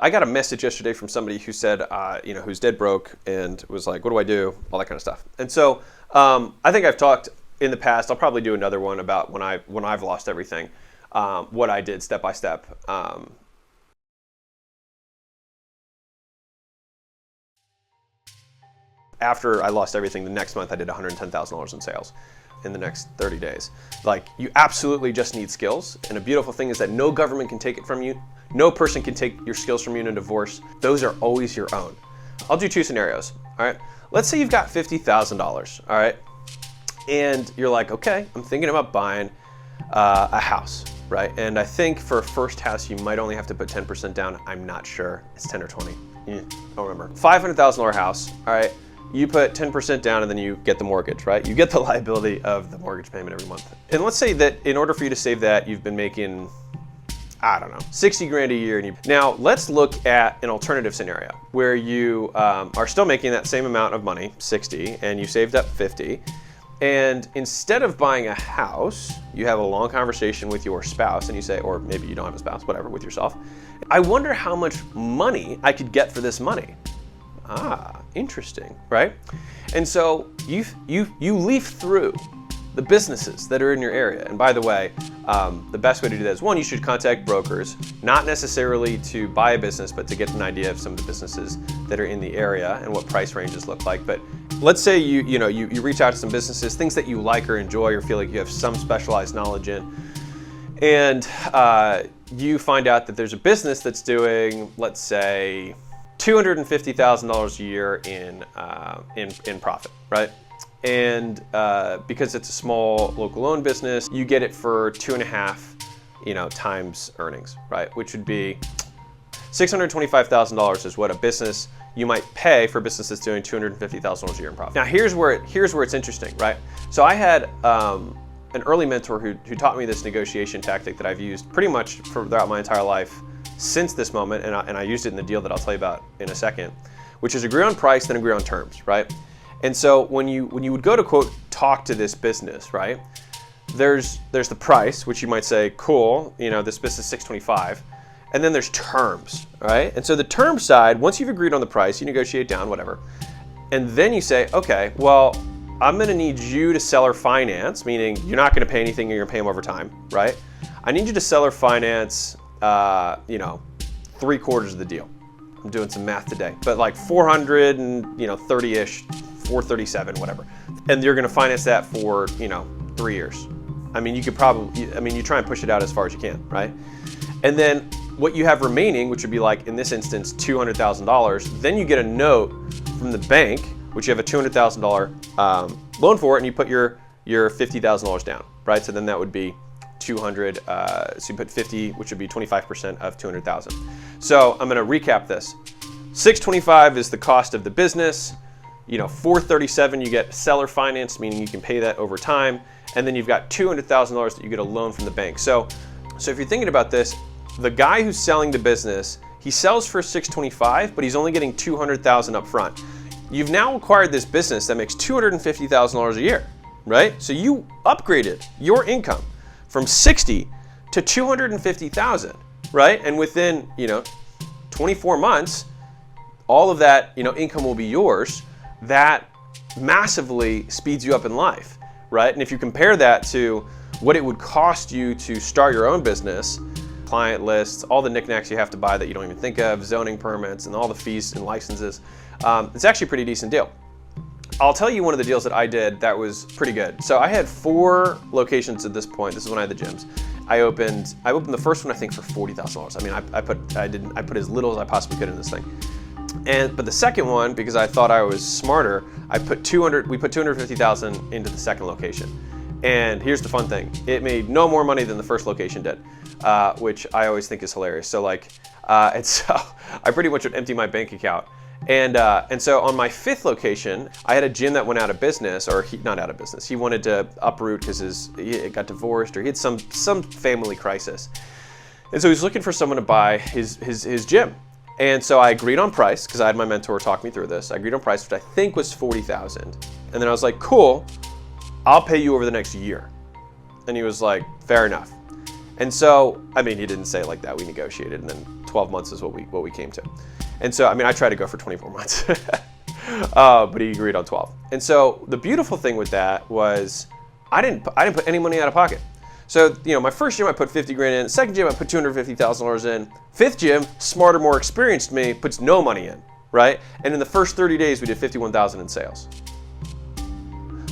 I got a message yesterday from somebody who said, who's dead broke and was like, what do I do? All that kind of stuff. And so I think I've talked in the past, I'll probably do another one about when I've lost everything, what I did step by step. After I lost everything, the next month I did $110,000 in sales in the next 30 days. Like, you absolutely just need skills. And a beautiful thing is that no government can take it from you. No person can take your skills from you in a divorce. Those are always your own. I'll do two scenarios, all right? Let's say you've got $50,000, all right? And you're like, okay, I'm thinking about buying a house, right? And I think for a first house, you might only have to put 10% down. I'm not sure. It's 10 or 20. Don't remember. $500,000 house, all right? You put 10% down and then you get the mortgage, right? You get the liability of the mortgage payment every month. And let's say that in order for you to save that, you've been making, I don't know, 60 grand a year. Now let's look at an alternative scenario where you are still making that same amount of money, 60, and you saved up 50. And instead of buying a house, you have a long conversation with your spouse and you say, or maybe you don't have a spouse, whatever, with yourself. I wonder how much money I could get for this money. Ah, interesting, right? And so you leaf through the businesses that are in your area. And by the way, the best way to do that is, one, you should contact brokers, not necessarily to buy a business, but to get an idea of some of the businesses that are in the area and what price ranges look like. But let's say you reach out to some businesses, things that you like or enjoy or feel like you have some specialized knowledge in, and you find out that there's a business that's doing, let's say, $250,000 a year in profit, right? And because it's a small local owned business, you get it for 2.5, times earnings, right? Which would be $625,000 is what a business you might pay for a business that's doing $250,000 a year in profit. Now here's where it's interesting, right? So I had an early mentor who taught me this negotiation tactic that I've used pretty much throughout my entire life since this moment, and I used it in the deal that I'll tell you about in a second, which is agree on price, then agree on terms, right? And so when you would go to, quote, talk to this business, right, there's the price, which you might say, cool, this business is $625, and then there's terms, right? And so the term side, once you've agreed on the price, you negotiate down, whatever, and then you say, okay, well, I'm gonna need you to seller finance, meaning you're not gonna pay anything, you're gonna pay them over time, right? I need you to seller finance 3/4 of the deal. I'm doing some math today, but like 430-ish, 437, whatever. And you're gonna finance that for, 3 years. I mean, you could probably, you try and push it out as far as you can, right? And then what you have remaining, which would be like, in this instance, $200,000, then you get a note from the bank, which you have a $200,000 loan for, and you put your $50,000 down, right? So then that would be 200, so you put 50, which would be 25% of 200,000. So I'm gonna recap this. 625 is the cost of the business. 437 you get seller finance, meaning you can pay that over time. And then you've got $200,000 that you get a loan from the bank. So if you're thinking about this, the guy who's selling the business, he sells for 625, but he's only getting 200,000 up front. You've now acquired this business that makes $250,000 a year, right? So you upgraded your income from 60 to 250,000, right? And within 24 months, all of that income will be yours. That massively speeds you up in life, right? And if you compare that to what it would cost you to start your own business, client lists, all the knickknacks you have to buy that you don't even think of, zoning permits, and all the fees and licenses, it's actually a pretty decent deal. I'll tell you one of the deals that I did that was pretty good. So I had 4 locations at this point. This is when I had the gyms. I opened the first one, I think, for $40,000. I mean, I put as little as I possibly could in this thing. But the second one, because I thought I was smarter, we put $250,000 into the second location. And here's the fun thing. It made no more money than the first location did, which I always think is hilarious. So and so I pretty much would empty my bank account. And so on my 5th location, I had a gym that went out of business, or not out of business. He wanted to uproot because he got divorced, or he had some family crisis. And so he was looking for someone to buy his gym. And so I agreed on price, because I had my mentor talk me through this. I agreed on price, which I think was $40,000. And then I was like, cool, I'll pay you over the next year. And he was like, fair enough. And so, he didn't say it like that. We negotiated, and then 12 months is what we came to. And so, I mean, I tried to go for 24 months, but he agreed on 12. And so the beautiful thing with that was I didn't put any money out of pocket. So, you know, my first gym I put 50 grand in, second gym I put $250,000 in, fifth gym, smarter, more experienced me, puts no money in, right? And in the first 30 days we did 51,000 in sales.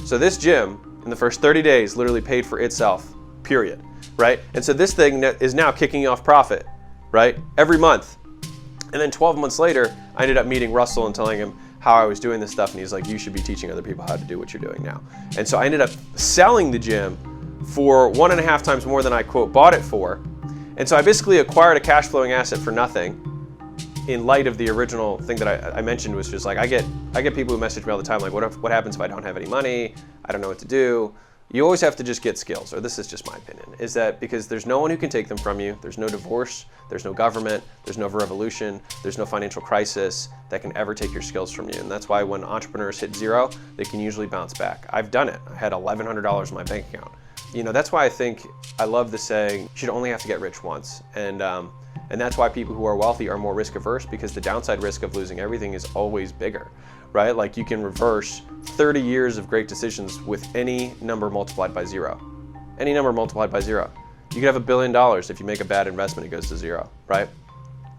So this gym in the first 30 days literally paid for itself, period, right? And so this thing is now kicking off profit, right? Every month. And then 12 months later, I ended up meeting Russell and telling him how I was doing this stuff, and he's like, you should be teaching other people how to do what you're doing now. And so I ended up selling the gym for 1.5 times more than I quote bought it for. And so I basically acquired a cash flowing asset for nothing in light of the original thing that I mentioned, was just like, I get people who message me all the time like, what happens if I don't have any money? I don't know what to do. You always have to just get skills, or this is just my opinion, is that because there's no one who can take them from you, there's no divorce, there's no government, there's no revolution, there's no financial crisis that can ever take your skills from you. And that's why when entrepreneurs hit zero, they can usually bounce back. I've done it. I had $1,100 in my bank account. You know, that's why I love the saying, you should only have to get rich once. And that's why people who are wealthy are more risk averse, because the downside risk of losing everything is always bigger, right? Like you can reverse 30 years of great decisions with any number multiplied by zero. Any number multiplied by zero. You could have $1 billion. If you make a bad investment, it goes to zero, right?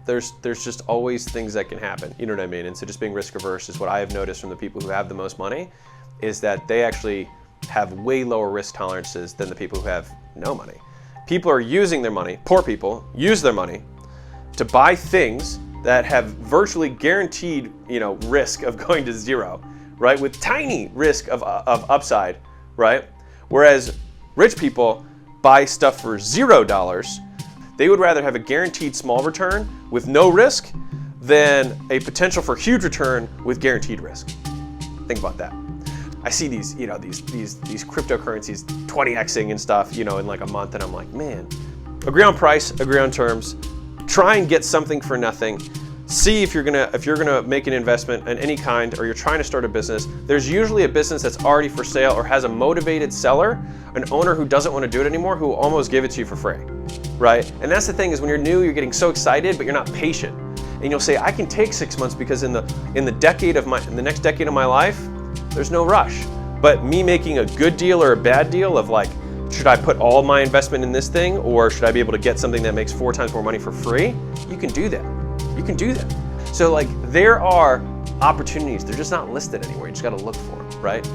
There's just always things that can happen, you know what I mean? And so just being risk averse is what I have noticed from the people who have the most money, is that they actually have way lower risk tolerances than the people who have no money. People are using their money, poor people use their money to buy things that have virtually guaranteed, you know, risk of going to zero, right? With tiny risk of upside, right? Whereas rich people buy stuff for $0. They would rather have a guaranteed small return with no risk than a potential for huge return with guaranteed risk. Think about that. I see these, you know, these cryptocurrencies 20xing and stuff, you know, in like a month, and I'm like, man, agree on price, agree on terms, try and get something for nothing. See if you're gonna make an investment in any kind, or you're trying to start a business. There's usually a business that's already for sale or has a motivated seller, an owner who doesn't want to do it anymore, who will almost give it to you for free, right? And that's the thing, is when you're new, you're getting so excited, but you're not patient. And you'll say, I can take 6 months because in the next decade of my life, there's no rush. But me making a good deal or a bad deal of like, should I put all my investment in this thing, or should I be able to get something that makes 4 times more money for free? You can do that. You can do that. So like, there are opportunities. They're just not listed anywhere. You just got to look for them, right?